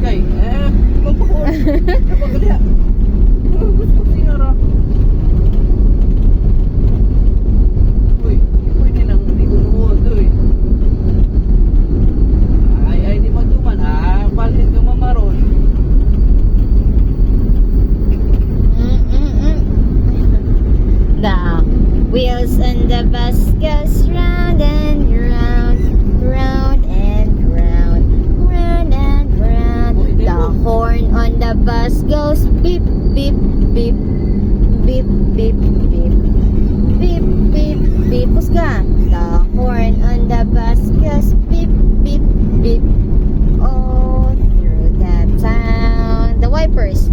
kay. Magpahon. Napagaliha. Gusto siya ra. Uy, pwede nang hindi ko nuhod. Uy. Ay, di magtuman. Balhin ka mamaron. The wheels on the bus goes round and round, round and round, round and round. The horn on the bus goes beep, beep, beep, beep, beep, beep, beep, beep, beep. Puska. The horn on the bus goes beep, beep, beep. All through the town. The wipers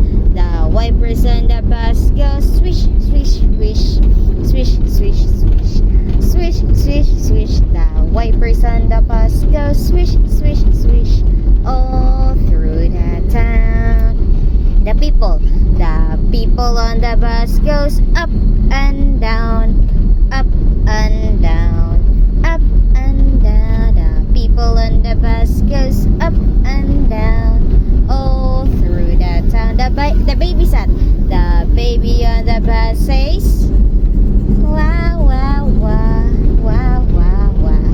on the bus go swish, swish, swish, swish, swish, swish, swish, swish, swish. The wipers on the bus go swish, swish, swish, all through the town. The people on the bus goes up and down, up and down, up and down. The people on the bus goes up and down, all through the town. The baby sat. The baby on the bus says, wow, wow, wow, wow, wow, wow.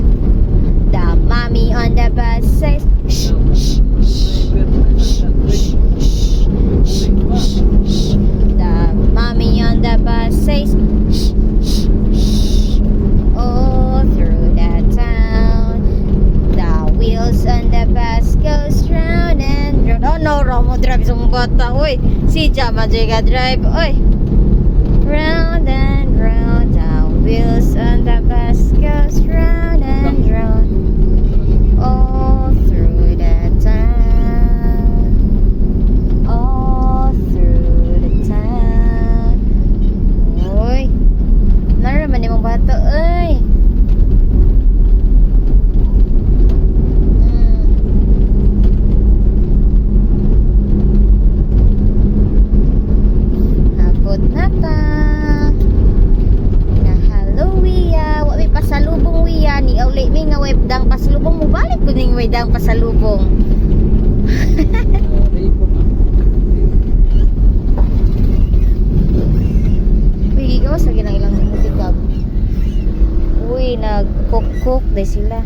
The mommy on the bus says, shh, shh, shh, shh, shh, shh, shh. The mommy on the bus says, shh, shh, shh, all through the town. The wheels on the bus goes round and round. Oh no, Romo drive sa bata. Uy, si Jama Jega drive. Uy, round and round. The wheels on the bus goes round and round, all through the town, all through the town. Uy, naraman ni mong bata. Uy, abot na ta. Na hello wiya, wa may pasalubong wiya ni uli mi nga webdang pasalubong mo balik ko ning webdang pasalubong. Uy, gigawas lagi ng ilang mutikab. Uy, nagkukuk dahil sila.